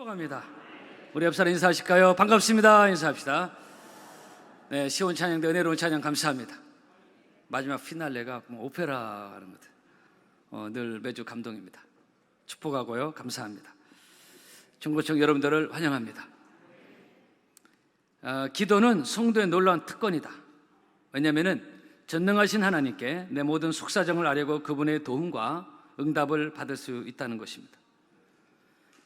축복합니다. 우리 옆 사람 인사하실까요? 반갑습니다. 인사합시다. 네, 시온 찬양대 은혜로운 찬양 감사합니다. 마지막 피날레가 오페라 하는 것 같아요. 늘 매주 감동입니다. 축복하고요. 감사합니다. 중고청 여러분들을 환영합니다. 기도는 성도의 놀라운 특권이다. 왜냐하면 전능하신 하나님께 내 모든 속사정을 아뢰고 그분의 도움과 응답을 받을 수 있다는 것입니다.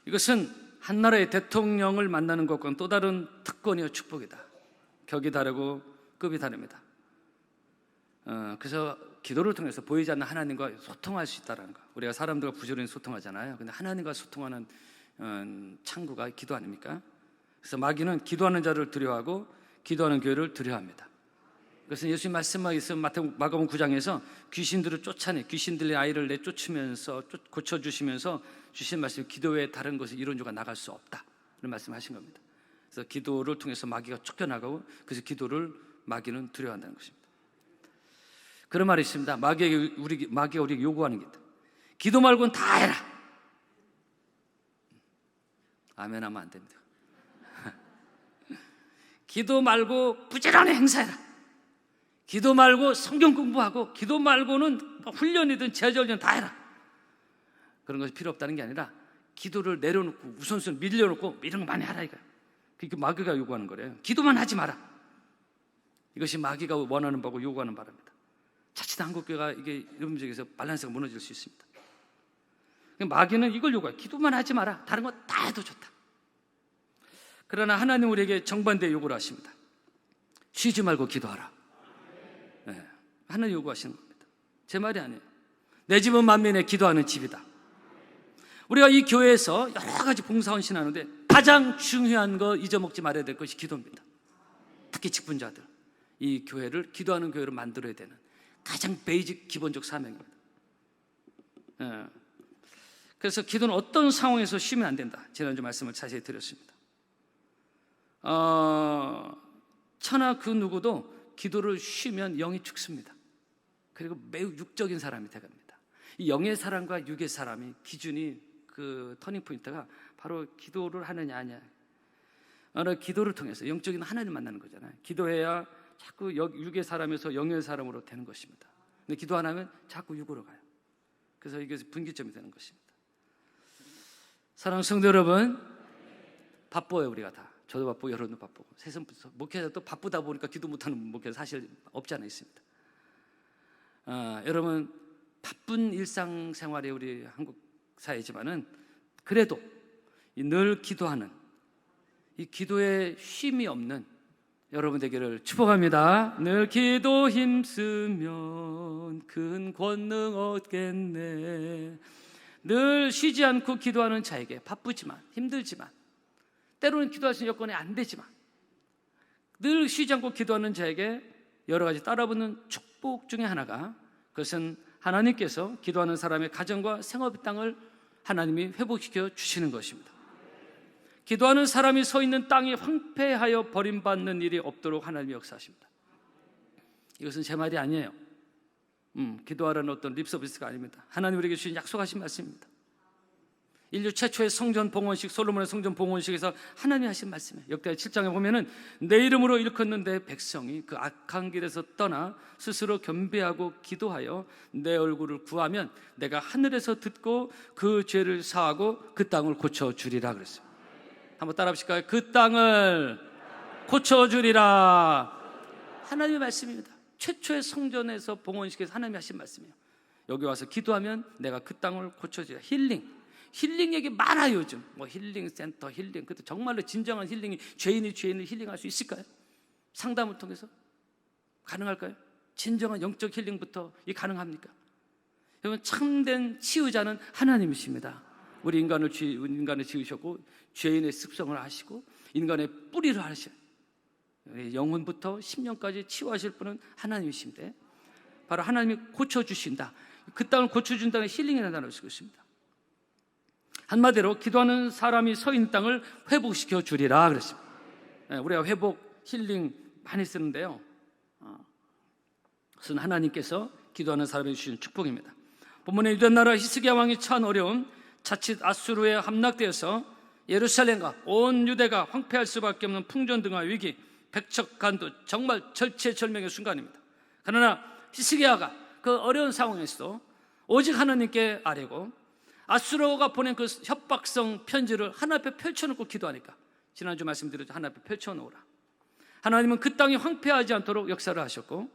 이것은 한 나라의 대통령을 만나는 것과는 또 다른 특권이요 축복이다. 격이 다르고 급이 다릅니다. 그래서 기도를 통해서 보이지 않는 하나님과 소통할 수 있다는 거. 우리가 사람들과 부지런히 소통하잖아요. 근데 하나님과 소통하는 창구가 기도 아닙니까? 그래서 마귀는 기도하는 자를 두려워하고 기도하는 교회를 두려워합니다. 그래서 예수님 말씀하기서 마가복음 9장에서 귀신들을 쫓아내 귀신들의 아이를 내쫓으면서 고쳐주시면서 주신 말씀, 기도 외에 다른 것을 이룬 자가 나갈 수 없다 이런 말씀하신 겁니다. 그래서 기도를 통해서 마귀가 쫓겨나가고 그래서 기도를 마귀는 두려워한다는 것입니다. 그런 말이 있습니다. 마귀가 우리에게 요구하는 게 있다. 기도 말고는 다 해라. 아멘 하면 안 됩니다. 기도 말고 부지런히 행사해라. 기도 말고 성경 공부하고 기도 말고는 훈련이든 제자훈련 다 해라. 그런 것이 필요 없다는 게 아니라 기도를 내려놓고 우선순위 밀려놓고 이런 거 많이 하라 이거예요. 그게 마귀가 요구하는 거래요. 기도만 하지 마라. 이것이 마귀가 원하는 바고 요구하는 바랍니다. 자칫 한국교회가 이게 이런 쪽에서 밸런스가 무너질 수 있습니다. 마귀는 이걸 요구해요. 기도만 하지 마라. 다른 거 다 해도 좋다. 그러나 하나님 우리에게 정반대 요구를 하십니다. 쉬지 말고 기도하라. 네, 하나님 요구하시는 겁니다. 제 말이 아니에요. 내 집은 만민의 기도하는 집이다. 우리가 이 교회에서 여러 가지 봉사헌신 하는데 가장 중요한 거 잊어먹지 말아야 될 것이 기도입니다. 특히 직분자들, 이 교회를 기도하는 교회로 만들어야 되는 가장 베이직 기본적 사명입니다. 네. 그래서 기도는 어떤 상황에서 쉬면 안 된다. 지난주 말씀을 자세히 드렸습니다. 천하 그 누구도 기도를 쉬면 영이 죽습니다. 그리고 매우 육적인 사람이 되갑니다. 이 영의 사람과 육의 사람이 기준이 그 터닝 포인트가 바로 기도를 하느냐 아니냐. 기도를 통해서 영적인 하나님 만나는 거잖아요. 기도해야 자꾸 육의 사람에서 영의 사람으로 되는 것입니다. 근데 기도 안 하면 자꾸 육으로 가요. 그래서 이게 분기점이 되는 것입니다. 사랑하는 성도 여러분, 바빠요 우리가 다. 저도 바쁘고 여러분도 바쁘고 세상 목회자도 바쁘다 보니까 기도 못하는 목회자 사실 없지 않아 있습니다. 여러분 바쁜 일상생활에 우리 한국 사회지만은 그래도 늘 기도하는 이 기도에 쉼이 없는 여러분 되기를 축복합니다. 늘 기도 힘쓰면 큰 권능 얻겠네. 늘 쉬지 않고 기도하는 자에게 바쁘지만 힘들지만 때로는 기도할 수 있는 여건이 안 되지만 늘 쉬지 않고 기도하는 자에게 여러 가지 따라붙는 축복 중에 하나가 그것은 하나님께서 기도하는 사람의 가정과 생업의 땅을 하나님이 회복시켜 주시는 것입니다. 기도하는 사람이 서 있는 땅이 황폐하여 버림받는 일이 없도록 하나님이 역사하십니다. 이것은 제 말이 아니에요. 기도하라는 어떤 립서비스가 아닙니다. 하나님 우리에게 주신 약속하신 말씀입니다. 인류 최초의 성전 봉헌식, 솔로몬의 성전 봉헌식에서 하나님이 하신 말씀이에요. 역대하 7장에 보면은 내 이름으로 일컫는 내 백성이 그 악한 길에서 떠나 스스로 겸비하고 기도하여 내 얼굴을 구하면 내가 하늘에서 듣고 그 죄를 사하고 그 땅을 고쳐주리라 그랬어요. 한번 따라 합시까요? 그 땅을 고쳐주리라. 하나님의 말씀입니다. 최초의 성전에서 봉헌식에서 하나님이 하신 말씀이에요. 여기 와서 기도하면 내가 그 땅을 고쳐주리라. 힐링 얘기 많아요 요즘. 뭐 힐링 센터, 힐링. 그것도 정말로 진정한 힐링이 죄인을 힐링할 수 있을까요? 상담을 통해서 가능할까요? 진정한 영적 힐링부터 이 가능합니까? 여러분 참된 치유자는 하나님이십니다. 우리 인간을 지으셨고 죄인의 습성을 아시고 인간의 뿌리를 하셔요. 영혼부터 심령까지 치유하실 분은 하나님이신데 바로 하나님이 고쳐주신다. 그 땅을 고쳐준다는 힐링이라는 단어를 쓰고 있습니다. 한마디로 기도하는 사람이 서 있는 땅을 회복시켜 주리라 그랬습니다. 우리가 회복, 힐링 많이 쓰는데요. 그것은 하나님께서 기도하는 사람에게 주신 축복입니다. 본문에 유대 나라 히스기야 왕이 처한 어려움, 자칫 아수르에 함락되어서 예루살렘과 온 유대가 황폐할 수밖에 없는 풍전등화 위기, 백척간도, 정말 절체절명의 순간입니다. 그러나 히스기야가 그 어려운 상황에서도 오직 하나님께 아뢰고 아수르가 보낸 그 협박성 편지를 하나님 앞에 펼쳐놓고 기도하니까, 지난주 말씀드렸죠. 하나님 앞에 펼쳐놓으라. 하나님은 그 땅이 황폐하지 않도록 역사를 하셨고,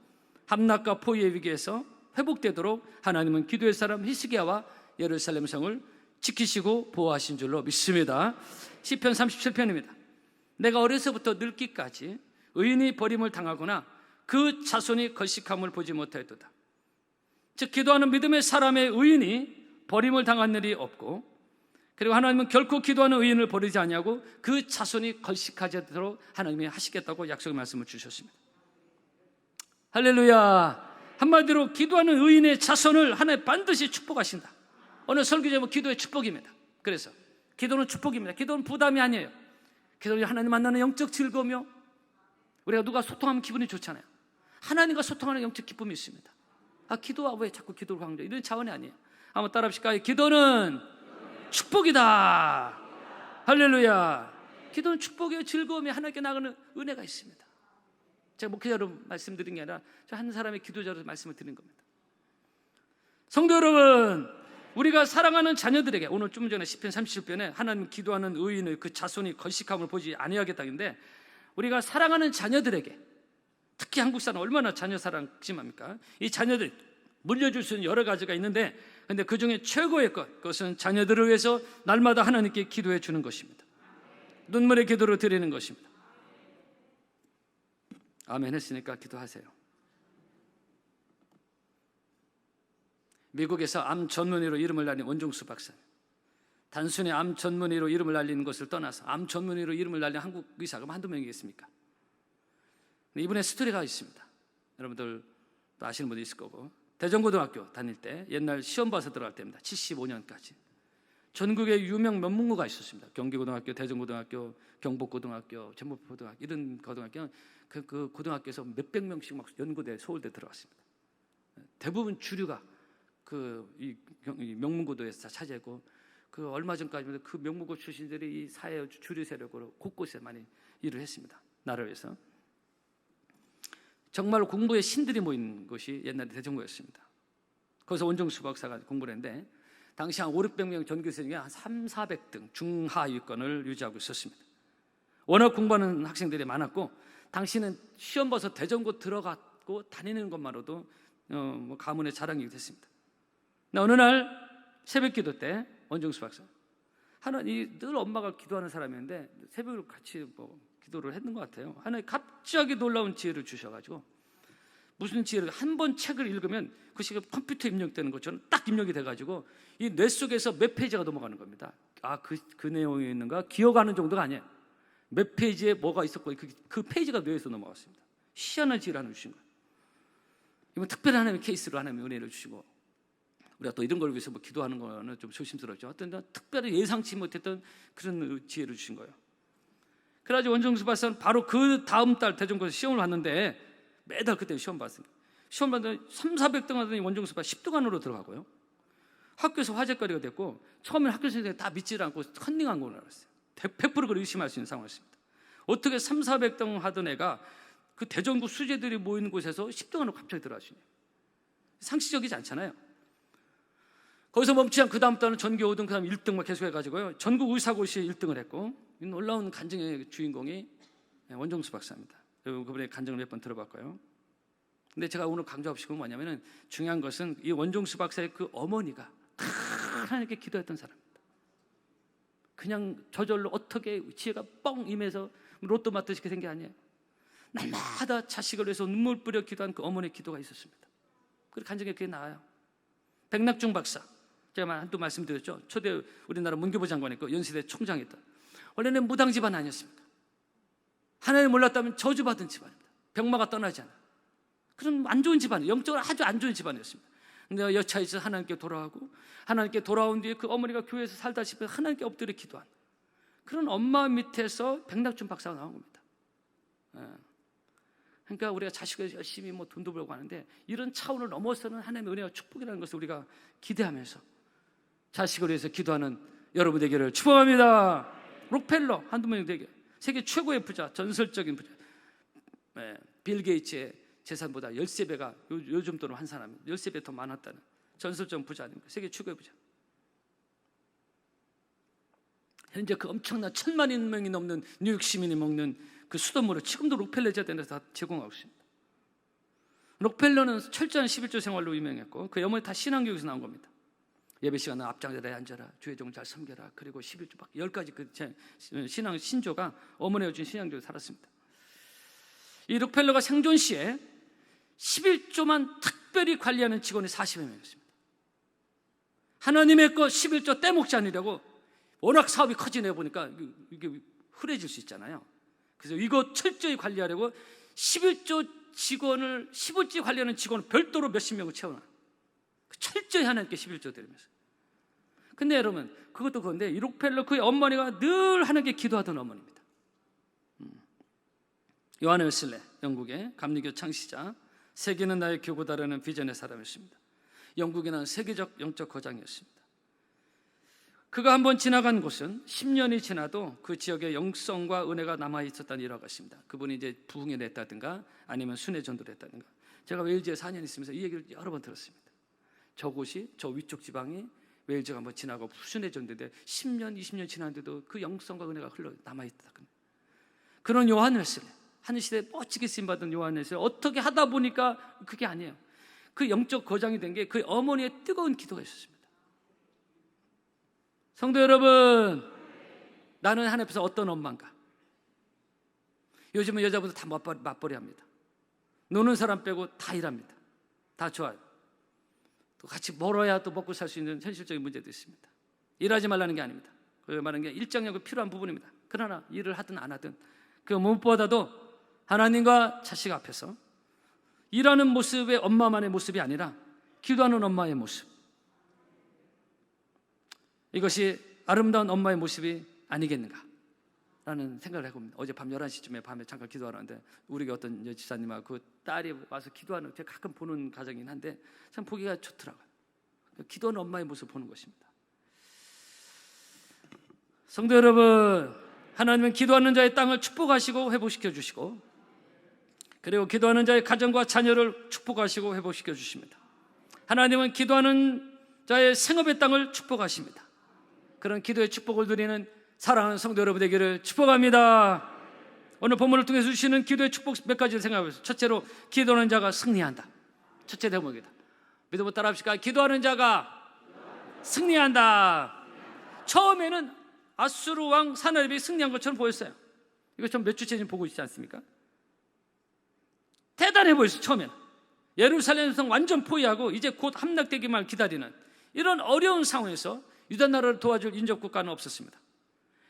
함락과 포위의 위기에서 회복되도록 하나님은 기도의 사람 히스기야와 예루살렘 성을 지키시고 보호하신 줄로 믿습니다. 시편 37편입니다. 내가 어려서부터 늙기까지 의인이 버림을 당하거나 그 자손이 걸식함을 보지 못하였도다. 즉, 기도하는 믿음의 사람의 의인이 버림을 당한 일이 없고, 그리고 하나님은 결코 기도하는 의인을 버리지 아니하고 그 자손이 걸식하지 않도록 하나님이 하시겠다고 약속의 말씀을 주셨습니다. 할렐루야. 한마디로 기도하는 의인의 자손을 하나님 반드시 축복하신다. 오늘 설교 제목 기도의 축복입니다. 그래서 기도는 축복입니다. 기도는 부담이 아니에요. 기도는 하나님 만나는 영적 즐거움이요, 우리가 누가 소통하면 기분이 좋잖아요. 하나님과 소통하는 영적 기쁨이 있습니다. 기도와 왜 자꾸 기도를 강조, 이런 차원이 아니에요. 한번 따라 합시다. 기도는 축복이다. 할렐루야. 기도는 축복이에요. 즐거움이, 하나님께 나가는 은혜가 있습니다. 제가 목회자로 말씀드린 게 아니라 저 한 사람의 기도자로 말씀을 드린 겁니다. 성도 여러분, 우리가 사랑하는 자녀들에게, 오늘 좀 전에 시편 37편에 하나님 기도하는 의인의 그 자손이 걸식함을 보지 아니하겠다는데, 우리가 사랑하는 자녀들에게, 특히 한국 사람 얼마나 자녀 사랑 심합니까? 이 자녀들 물려줄 수 있는 여러 가지가 있는데, 근데 그 중에 최고의 그것은 자녀들을 위해서 날마다 하나님께 기도해 주는 것입니다. 눈물의 기도를 드리는 것입니다. 아멘 했으니까 기도하세요. 미국에서 암 전문의로 이름을 날린 원종수 박사님, 단순히 암 전문의로 이름을 날리는 것을 떠나서 암 전문의로 이름을 날린 한국 의사가 한두 명이겠습니까? 이분의 스토리가 있습니다. 여러분들 또 아시는 분도 있을 거고, 대전고등학교 다닐 때, 옛날 시험 봐서 들어갈 때입니다. 75년까지 전국에 유명 명문고가 있었습니다. 경기고등학교, 대전고등학교, 경북고등학교, 전북고등학교, 이런 고등학교는 그 고등학교에서 몇백 명씩 막 연고대, 서울대 들어갔습니다. 대부분 주류가 이 명문고도에서 차지하고, 그 얼마 전까지만 그 명문고 출신들이 이 사회 주류 세력으로 곳곳에 많이 일을 했습니다. 나라를 위해서. 정말 공부의 신들이 모인 곳이 옛날에 대전고였습니다. 거기서 원종수 박사가 공부를 했는데, 당시 한 500~600명 전교생 중에 한 300~400등 중하위권을 유지하고 있었습니다. 워낙 공부하는 학생들이 많았고, 당시는 시험 봐서 대전고 들어갔고 다니는 것만으로도 가문의 자랑이 됐습니다. 어느 날 새벽 기도 때 원종수 박사, 하나님, 늘 엄마가 기도하는 사람이었는데 새벽으로 같이 기도를 했는 것 같아요. 하나님 갑자기 놀라운 지혜를 주셔가지고, 무슨 지혜를, 한 번 책을 읽으면 그 시간 컴퓨터에 입력되는 것처럼 딱 입력이 돼가지고 이 뇌 속에서 몇 페이지가 넘어가는 겁니다. 그 내용이 있는가 기억하는 정도가 아니에요. 몇 페이지에 뭐가 있었고 그 페이지가 뇌에서 넘어갔습니다. 희한한 지혜를 하나 주신 거예요. 이건 특별한 하나님의 케이스로 하나님의 은혜를 주시고, 우리가 또 이런 걸 위해서 기도하는 거는 좀 조심스럽죠. 어떤 특별히 예상치 못했던 그런 지혜를 주신 거예요. 그래가지고 원종수 박사는 바로 그 다음 달 대전고에서 시험을 봤는데, 매달 그때 시험 봤습니다. 시험 봤는데 300~400등 하더니 원종수 박사 10등 안으로 들어가고요. 학교에서 화제거리가 됐고, 처음에 학교 선생님이 다 믿지 않고 컨닝한 걸 알았어요. 100% 그걸 의심할 수 있는 상황이었습니다. 어떻게 300~400등 하던 애가 그 대전고 수재들이 모이는 곳에서 10등 안으로 갑자기 들어가시네요. 상식적이지 않잖아요. 거기서 멈추지 않고 그 다음 달은 전교 5등, 그 다음 1등만 계속 해가지고요, 전국 의사고시에 1등을 했고, 놀라운 간증의 주인공이 원종수 박사입니다. 그분의 간증을 몇 번 들어봤고요. 근데 제가 오늘 강조하고 싶은 건 뭐냐면은, 중요한 것은 이 원종수 박사의 그 어머니가 다 하나님께 기도했던 사람입니다. 그냥 저절로 어떻게 지혜가 뻥 임해서 로또 맞듯이 된 게 아니에요. 날마다 자식을 위해서 눈물 뿌려 기도한 그 어머니의 기도가 있었습니다. 그리고 간증에 그게 나와요. 백낙중 박사, 제가 한두 말씀드렸죠. 초대 우리나라 문교부 장관이고 연세대 총장이었던, 원래는 무당 집안 아니었습니까? 하나님 몰랐다면 저주받은 집안입니다. 병마가 떠나지 않아. 그런 안 좋은 집안이에요. 영적으로 아주 안 좋은 집안이었습니다. 근데 여차해서 하나님께 돌아가고, 하나님께 돌아온 뒤에 그 어머니가 교회에서 살다시피 하나님께 엎드려 기도한 그런 엄마 밑에서 백낙준 박사가 나온 겁니다. 그러니까 우리가 자식을 열심히 돈도 벌고 하는데, 이런 차원을 넘어서는 하나님의 은혜와 축복이라는 것을 우리가 기대하면서 자식을 위해서 기도하는 여러분 되기를 축복합니다. 록펠러 한두 명이 되게 세계 최고의 부자, 전설적인 부자. 빌 게이츠의 재산보다 13배가 요즘 돈으로 환산하면 13배 더 많았다는 전설적인 부자 아닙니까? 세계 최고의 부자. 현재 그 엄청난 1,000만 명이 넘는 뉴욕 시민이 먹는 그 수돗물을 지금도 록펠러 재단에서 다 제공하고 있습니다. 록펠러는 철저한 11조 생활로 유명했고 그 어머니 다 신앙교육에서 나온 겁니다. 예배 시간은 앞장자리에 앉아라, 주의 종 잘 섬겨라, 그리고 11조 막 10가지 그 신앙 신조가 어머니가 준 신앙교육을 살았습니다. 이 록펠러가 생존 시에 11조만 특별히 관리하는 직원이 40여 명이었습니다. 하나님의 것 11조 떼먹지 않으려고 워낙 사업이 커지네 보니까 이게 흐려질 수 있잖아요. 그래서 이거 철저히 관리하려고 11조 직원을 11조 관리하는 직원을 별도로 몇십 명을 채워놔. 철저히 하나님께 11조 드리면서. 근데 여러분 그것도 그런데 이 록펠러 그의 어머니가 늘 하나님께 기도하던 어머니입니다. 요한 웨슬레, 영국의 감리교 창시자, 세계는 나의 교구다라는 비전의 사람이었습니다. 영국에는 세계적 영적 거장이었습니다. 그가 한번 지나간 곳은 10년이 지나도 그 지역에 영성과 은혜가 남아있었다는 일화가 있습니다. 그분이 이제 부흥에 냈다든가 아니면 순회 전도를 했다든가. 제가 웨일즈에 4년 있으면서 이 얘기를 여러 번 들었습니다. 저곳이 저 위쪽 지방이 웨일즈가 한번 지나고 순회 전도인데 10년, 20년 지났는데도 그 영성과 은혜가 흘러 남아있다. 그런 요한 웨슬레, 한 시대에 멋지게 쓰임받은 요한 웨슬레, 어떻게 하다 보니까 그게 아니에요. 그 영적 거장이 된 게 그 어머니의 뜨거운 기도가 있었습니다. 성도 여러분, 나는 하나님 앞에서 어떤 엄마인가? 요즘은 여자분들 다 맞벌이 합니다. 노는 사람 빼고 다 일합니다. 다 좋아요. 또 같이 멀어야 또 먹고 살 수 있는 현실적인 문제도 있습니다. 일하지 말라는 게 아닙니다. 그 말하는 게 일정력이 필요한 부분입니다. 그러나 일을 하든 안 하든 그 무엇보다도 하나님과 자식 앞에서 일하는 모습의 엄마만의 모습이 아니라 기도하는 엄마의 모습, 이것이 아름다운 엄마의 모습이 아니겠는가 라는 생각을 해봅니다. 어젯밤 11시쯤에 밤에 잠깐 기도하는데 우리 어떤 여지사님하고 그 딸이 와서 기도하는 제가 가끔 보는 가정이긴 한데 참 보기가 좋더라고요. 기도하는 엄마의 모습을 보는 것입니다. 성도 여러분, 하나님은 기도하는 자의 땅을 축복하시고 회복시켜 주시고 그리고 기도하는 자의 가정과 자녀를 축복하시고 회복시켜 주십니다. 하나님은 기도하는 자의 생업의 땅을 축복하십니다. 그런 기도의 축복을 누리는 사랑하는 성도 여러분 되기를 축복합니다. 오늘 본문을 통해서 주시는 기도의 축복 몇 가지를 생각해보세요. 첫째로 기도하는 자가 승리한다. 첫째 대목이다. 믿음으로 따라합시다. 기도하는 자가 승리한다. 처음에는 아수르 왕 사나립이 승리한 것처럼 보였어요. 이거 좀 몇 주째 보고 있지 않습니까? 대단해 보였어요. 처음에는 예루살렘 성 완전 포위하고 이제 곧 함락되기만 기다리는 이런 어려운 상황에서 유다 나라를 도와줄 인접 국가는 없었습니다.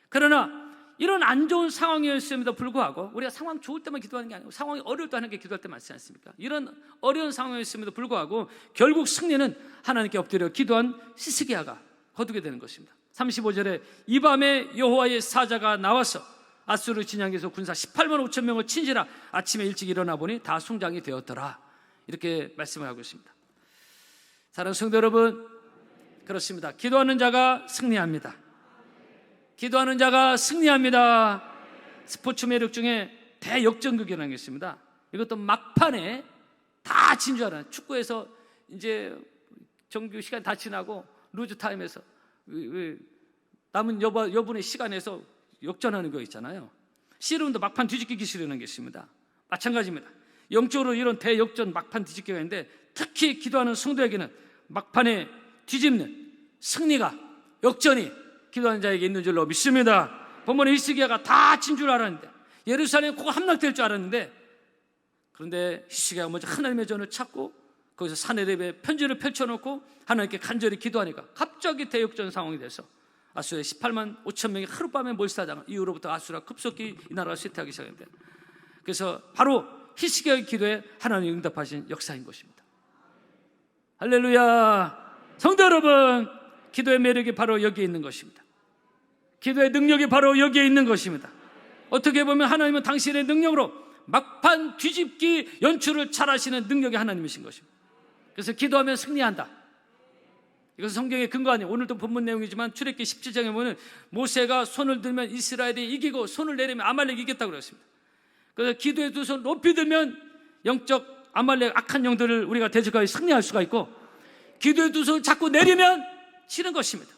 그러나 이런 안 좋은 상황이었음에도 불구하고 우리가 상황 좋을 때만 기도하는 게 아니고 상황이 어려울 때 하는 게 기도할 때 많지 않습니까? 이런 어려운 상황이었음에도 불구하고 결국 승리는 하나님께 엎드려 기도한 시스기야가 거두게 되는 것입니다. 35절에 이 밤에 여호와의 사자가 나와서 아수르 진영에서 군사 18만 5천 명을 친지라 아침에 일찍 일어나 보니 다 숭장이 되었더라. 이렇게 말씀을 하고 있습니다. 사랑하는 성도 여러분, 그렇습니다. 기도하는 자가 승리합니다. 기도하는 자가 승리합니다. 스포츠 매력 중에 대역전극이라는 게 있습니다. 이것도 막판에 다 진 줄 알아요. 축구에서 이제 정규 시간 다 지나고 루즈 타임에서 남은 여분의 시간에서 역전하는 거 있잖아요. 씨름도 막판 뒤집기 기술이라는 게 있습니다. 마찬가지입니다. 영적으로 이런 대역전 막판 뒤집기가 있는데 특히 기도하는 성도에게는 막판에 뒤집는 승리가, 역전이 기도하는 자에게 있는 줄로 믿습니다. 본문에 히스기야가 다 진 줄 알았는데 예루살렘 꼭 함락될 줄 알았는데 그런데 히스기야가 먼저 하나님의 전을 찾고 거기서 사내립에 편지를 펼쳐놓고 하나님께 간절히 기도하니까 갑자기 대역전 상황이 돼서 아수르의 18만 5천 명이 하룻밤에 몰살당한 이후로부터 아수르가 급속히 이 나라를 쇠퇴하기 시작했는데 그래서 바로 히스기야의 기도에 하나님이 응답하신 역사인 것입니다. 할렐루야. 성도 여러분, 기도의 매력이 바로 여기에 있는 것입니다. 기도의 능력이 바로 여기에 있는 것입니다. 어떻게 보면 하나님은 당신의 능력으로 막판 뒤집기 연출을 잘하시는 능력의 하나님이신 것입니다. 그래서 기도하면 승리한다. 이것은 성경의 근거 아니에요. 오늘도 본문 내용이지만 출애굽기 17장에 보면 모세가 손을 들면 이스라엘이 이기고 손을 내리면 아말렉이 이겼다고 그랬습니다. 그래서 기도의 두 손 높이 들면 영적 아말렉 악한 영들을 우리가 대적하여 승리할 수가 있고, 기도의 두 손을 자꾸 내리면 치는 것입니다.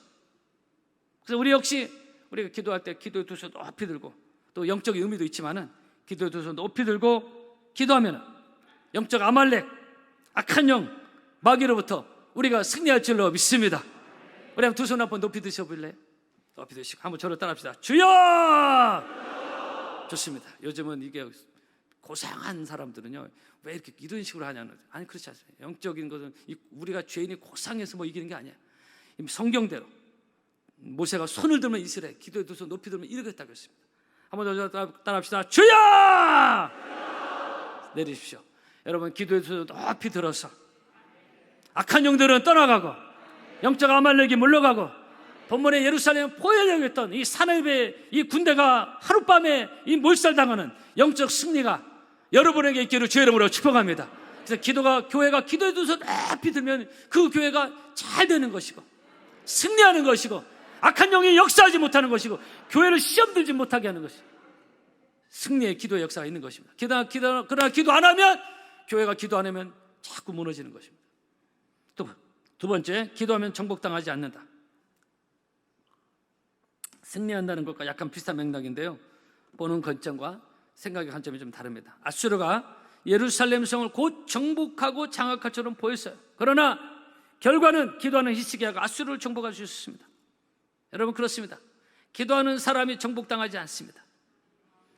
그래서 우리 역시 우리가 기도할 때 기도의 두 손 높이 들고, 또 영적인 의미도 있지만은 기도의 두 손 높이 들고 기도하면 영적 아말렉 악한 영 마귀로부터 우리가 승리할 줄로 믿습니다. 우리 한번 두 손 한번 높이 드셔볼래요? 높이 드시고 한번 저를 따라합시다. 주여! 좋습니다. 요즘은 이게 고상한 사람들은요, 왜 이렇게 이런 식으로 하냐는, 아니 그렇지 않습니다. 영적인 것은 우리가 죄인이 고상해서 뭐 이기는 게 아니에요. 이미 성경대로 모세가 손을 들면 이스라엘, 기도의 두 손 높이 들면 이르겠다고 했습니다. 한번 더 따라합시다. 주여! 내리십시오. 여러분, 기도의 두 손 높이 들어서 악한 영들은 떠나가고 영적 아말렉이 물러가고, 본문에 예루살렘 포효되었던 이 사내의 이 군대가 하룻밤에 이 몰살당하는 영적 승리가 여러분에게 있기를 주의 이름으로 축복합니다. 그래서 교회가 기도의 두 손 높이 들면 그 교회가 잘 되는 것이고 승리하는 것이고, 악한 영이 역사하지 못하는 것이고, 교회를 시험 들지 못하게 하는 것이고, 승리의 기도의 역사가 있는 것입니다. 그러나 기도 안 하면, 교회가 기도 안 하면 자꾸 무너지는 것입니다. 두 번째, 기도하면 정복당하지 않는다. 승리한다는 것과 약간 비슷한 맥락인데요, 보는 관점과 생각의 관점이 좀 다릅니다. 아수르가 예루살렘 성을 곧 정복하고 장악할 처럼 보였어요. 그러나 결과는 기도하는 히스기야가 아수르를 정복할 수 있었습니다. 여러분, 그렇습니다. 기도하는 사람이 정복당하지 않습니다.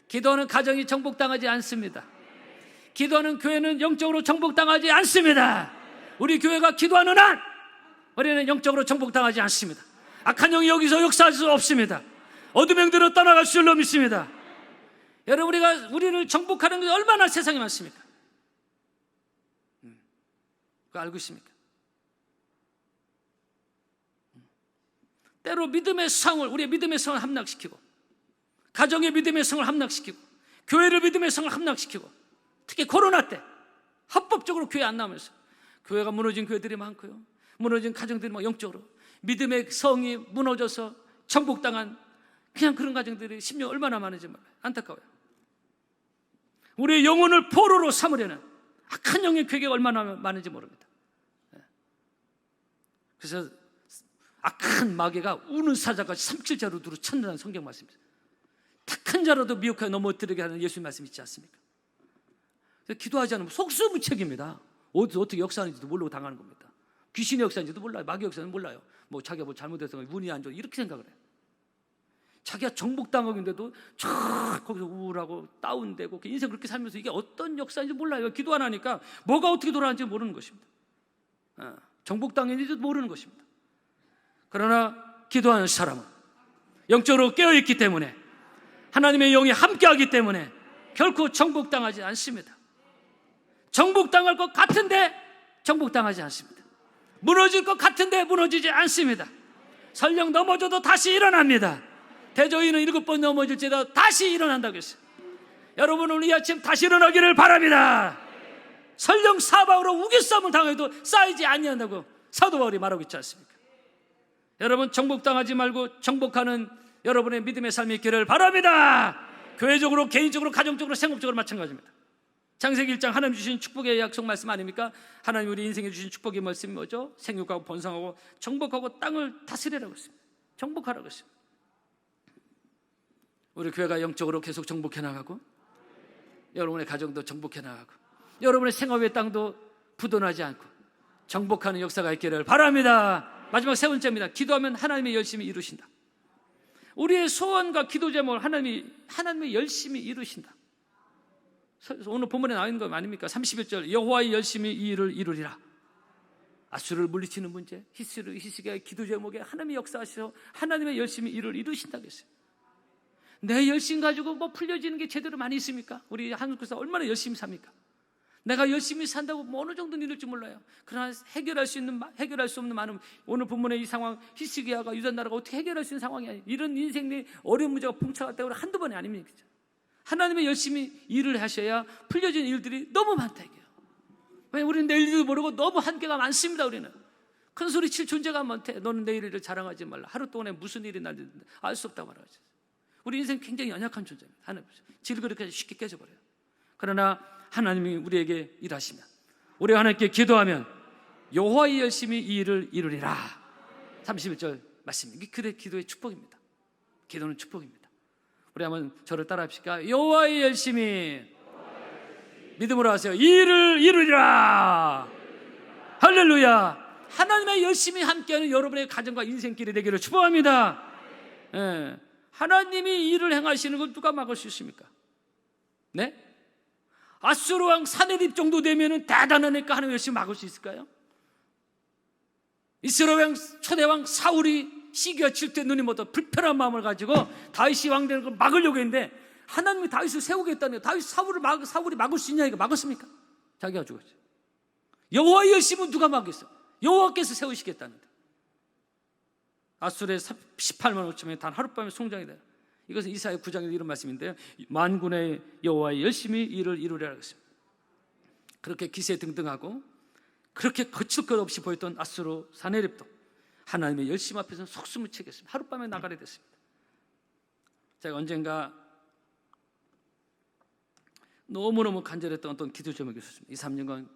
기도하는 가정이 정복당하지 않습니다. 기도하는 교회는 영적으로 정복당하지 않습니다. 우리 교회가 기도하는 한 우리는 영적으로 정복당하지 않습니다. 악한 영이 여기서 역사할 수 없습니다. 어둠 영들은 떠나갈 줄로 믿습니다. 여러분, 우리를 정복하는 것이 얼마나 세상에 많습니까? 그거 알고 있습니까? 때로 믿음의 성을, 우리의 믿음의 성을 함락시키고, 가정의 믿음의 성을 함락시키고, 교회를 믿음의 성을 함락시키고, 특히 코로나 때 합법적으로 교회 안 나오면서 교회가 무너진 교회들이 많고요, 무너진 가정들이 막 영적으로 믿음의 성이 무너져서 정복당한 그냥 그런 가정들이 심령 얼마나 많은지 몰라요. 안타까워요. 우리의 영혼을 포로로 삼으려는 악한 영의 괴계가 얼마나 많은지 모릅니다. 그래서 악한 마귀가 우는 사자같이 삼킬자로 두루 찾는다는 성경 말씀입니다. 착한 자라도 미혹하여 넘어뜨리게 하는 예수님 말씀 있지 않습니까? 기도하지 않으면 속수무책입니다. 어떻게 역사하는지도 모르고 당하는 겁니다. 귀신의 역사인지도 몰라요. 마귀 역사는 몰라요. 뭐 자기가 뭐 잘못해서 운이 안 좋아 이렇게 생각을 해요. 자기가 정복당하는데도 촥 거기서 우울하고 다운되고 인생 그렇게 살면서 이게 어떤 역사인지 몰라요. 기도 안 하니까 뭐가 어떻게 돌아가는지 모르는 것입니다. 정복당했는지도 모르는 것입니다. 그러나 기도하는 사람은 영적으로 깨어있기 때문에, 하나님의 영이 함께하기 때문에 결코 정복당하지 않습니다. 정복당할 것 같은데 정복당하지 않습니다. 무너질 것 같은데 무너지지 않습니다. 설령 넘어져도 다시 일어납니다. 대저인은 7번 넘어질지라도 다시 일어난다고 했어요. 여러분은 이 아침 다시 일어나기를 바랍니다. 설령 사방으로 우겨싸움을 당해도 쌓이지 아니한다고 사도 바울이 말하고 있지 않습니까? 여러분, 정복당하지 말고 정복하는 여러분의 믿음의 삶이 있기를 바랍니다. 교회적으로, 개인적으로, 가정적으로, 생업적으로 마찬가지입니다. 창세기 1장 하나님 주신 축복의 약속 말씀 아닙니까? 하나님 우리 인생에 주신 축복의 말씀이 뭐죠? 생육하고 번성하고 정복하고 땅을 다스리라고 했습니다. 정복하라고 했습니다. 우리 교회가 영적으로 계속 정복해 나가고, 여러분의 가정도 정복해 나가고, 여러분의 생업의 땅도 부도나지 않고 정복하는 역사가 있기를 바랍니다. 마지막 세 번째입니다. 기도하면 하나님의 열심히 이루신다. 우리의 소원과 기도 제목을 하나님의 열심히 이루신다. 오늘 본문에 나와 있는 거 아닙니까? 31절, 여호와의 열심히 이 일을 이루리라. 아수르를 물리치는 문제, 히스기야의 기도 제목에 하나님이 역사하셔서 하나님의 열심히 일을 이루신다고 했어요. 내 열심 가지고 뭐 풀려지는 게 제대로 많이 있습니까? 우리 한국 교사 얼마나 열심히 삽니까? 내가 열심히 산다고 뭐 어느 정도는 이룰지 몰라요. 그러나 해결할 수 없는 많은, 오늘 본문의 이 상황, 히스기야가 유다 나라가 어떻게 해결할 수 있는 상황이 아니에요. 이런 인생의 어려운 문제가 봉착할 때가 한두 번이 아닙니까? 하나님의 열심히 일을 하셔야 풀려진 일들이 너무 많다 이게요. 왜냐하면 우리는 내일도 모르고 너무 한계가 많습니다. 우리는 큰 소리 칠 존재가 못해. 너는 내 일을 자랑하지 말라. 하루 동안에 무슨 일이 날지 알 수 없다고 말하지. 우리 인생 굉장히 연약한 존재입니다. 하나님 질그릇까지 쉽게 깨져버려요. 그러나 하나님이 우리에게 일하시면, 우리가 하나님께 기도하면 여호와의 열심히 이 일을 이루리라. 31절 말씀입니다. 그래 기도의 축복입니다. 기도는 축복입니다. 우리 한번 저를 따라 합시다. 여호와의 열심히 믿음으로 하세요. 이 일을 이루리라. 할렐루야. 하나님의 열심히 함께하는 여러분의 가정과 인생길이 되기를 축복합니다. 예. 하나님이 일을 행하시는 걸 누가 막을 수 있습니까? 네? 아수르 왕 사네립 정도 되면은 대단하니까 하나님 열심히 막을 수 있을까요? 이스라엘 왕 초대 왕 사울이 시기가 칠 때 눈이 못 떠 불편한 마음을 가지고 다윗이 왕 되는 걸 막으려고 했는데 하나님이 다윗을 세우겠다는 거예요. 다윗 사울이 막을 수 있냐? 이거 막았습니까? 자기가 죽었지. 여호와의 열심은 누가 막겠어? 여호와께서 세우시겠다는데. 아수르의 18만 5천명이 단 하룻밤에 송장이 돼요. 이것은 이사야 9장에 이런 말씀인데요. 만군의 여호와의 열심히 일을 이루리라 했습니다. 그렇게 기세등등하고 그렇게 거칠 것 없이 보였던 아수르 사네립도 하나님의 열심 앞에서는 속숨을 치겠습니다. 하룻밤에 나가게 됐습니다. 제가 언젠가 너무너무 간절했던 어떤 기도 제목이 있었습니다. 2, 3년간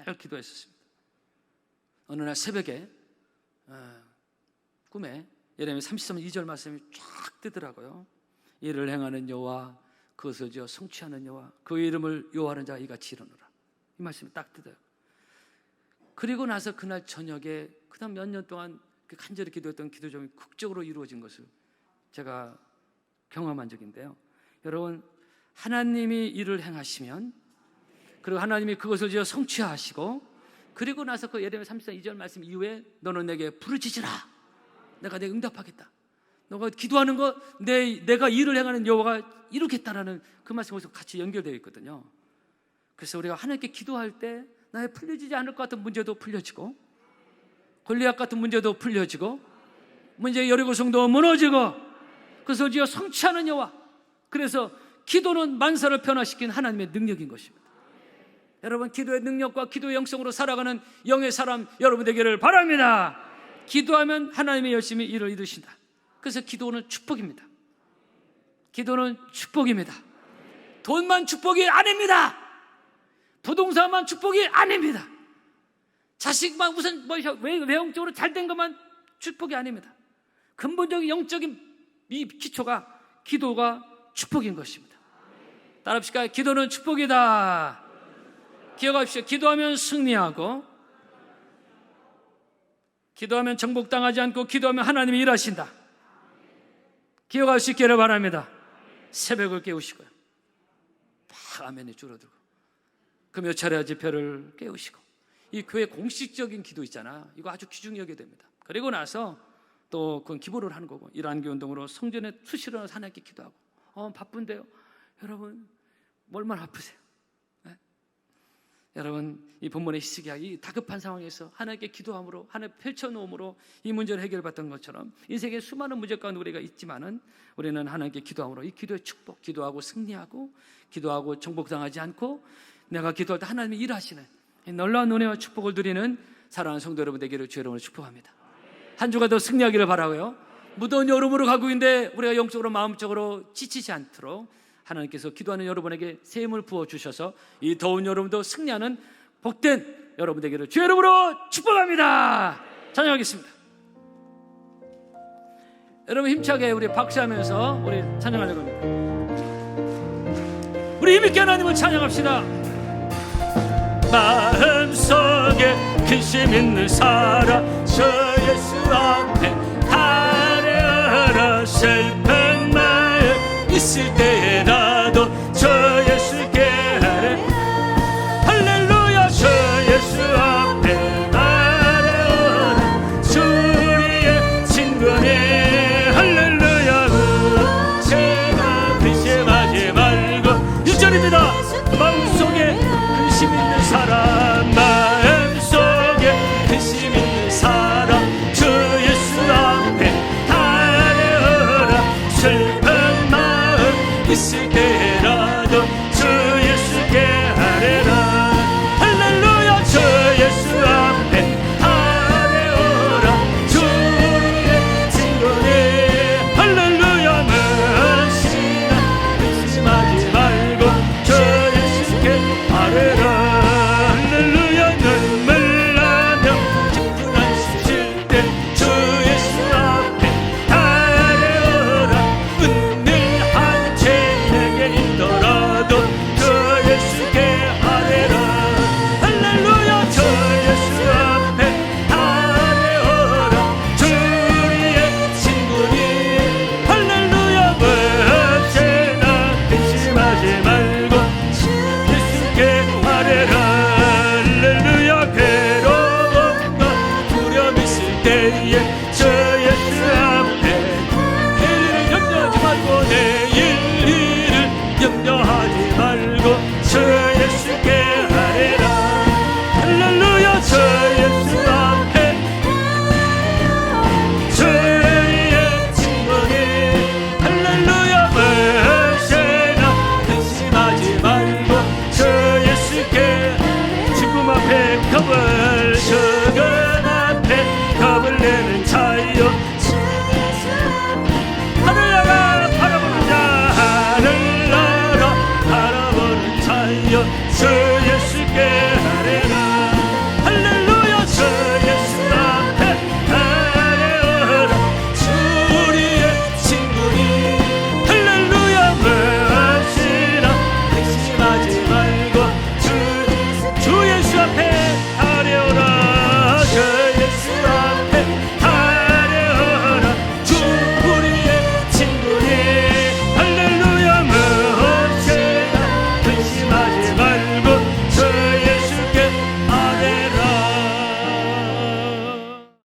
늘 기도했었습니다. 어느 날 새벽에 꿈에 예레미야 33장 2절 말씀이 쫙 뜨더라고요. 이를 행하는 여호와, 그것을 지어 성취하는 여호와, 그 이름을 요하는 자가 이같이 이르노라. 이 말씀이 딱 뜨더라고요. 그리고 나서 그날 저녁에 그다음 몇 년 동안 간절히 기도했던 기도 제목이 극적으로 이루어진 것을 제가 경험한 적인데요. 여러분, 하나님이 일을 행하시면, 그리고 하나님이 그것을 지어 성취하시고, 그리고 나서 그 예레미야 33장 2절 말씀 이후에 너는 내게 부르짖으라. 내가 내게 응답하겠다. 너가 기도하는 거 내가 일을 행하는 여호와가 이루겠다라는 그 말씀에서 같이 연결되어 있거든요. 그래서 우리가 하나님께 기도할 때 나의 풀려지지 않을 것 같은 문제도 풀려지고, 골리앗 같은 문제도 풀려지고, 문제 여리고성도 무너지고, 그것을 지어 성취하는 여호와. 그래서 기도는 만사를 변화시킨 하나님의 능력인 것입니다. 여러분, 기도의 능력과 기도의 영성으로 살아가는 영의 사람 여러분 되기를 바랍니다. 기도하면 하나님의 열심히 일을 이루신다. 그래서 기도는 축복입니다. 기도는 축복입니다. 돈만 축복이 아닙니다. 부동산만 축복이 아닙니다. 자식만 우선 외형적으로 잘된 것만 축복이 아닙니다. 근본적인 영적인 이 기초가 기도가 축복인 것입니다. 따라합시다. 기도는 축복이다. 기억하십시오. 기도하면 승리하고, 기도하면 정복당하지 않고, 기도하면 하나님이 일하신다. 기억할 수 있기를 바랍니다. 새벽을 깨우시고요, 막 아멘이 줄어들고, 그 몇 차례 지표를 깨우시고, 이 교회 공식적인 기도 있잖아, 이거 아주 귀중히 여겨야 됩니다. 그리고 나서 또 그건 기부를 하는 거고, 일안교 운동으로 성전에 수시로 하나님께 기도하고. 바쁜데요. 여러분, 얼마나 바쁘세요? 네? 여러분, 이 본문의 히스기야 이 다급한 상황에서 하나님께 기도함으로, 하나님 펼쳐놓음으로 이 문제를 해결받던 것처럼 인생의 수많은 문제 가운데 우리가 있지만은 우리는 하나님께 기도함으로 이 기도의 축복, 기도하고 승리하고, 기도하고 정복당하지 않고, 내가 기도할 때 하나님이 일하시는 이 놀라운 은혜와 축복을 누리는 사랑하는 성도 여러분 되기를 주의 이름으로 축복합니다. 한 주가 더 승리하기를 바라고요. 무더운 여름으로 가고 있는데 우리가 영적으로 마음적으로 지치지 않도록 하나님께서 기도하는 여러분에게 새 힘을 부어주셔서 이 더운 여름도 승리하는 복된 여러분 되기를 주의 이름으로 축복합니다. 찬양하겠습니다. 여러분 힘차게 우리 박수하면서 우리 찬양하려고 합니다. 우리 힘있게 하나님을 찬양합시다. 마음속에 근심 있는 사람 저 예수 앞에 가려라. 슬픈 마음 있을 때에나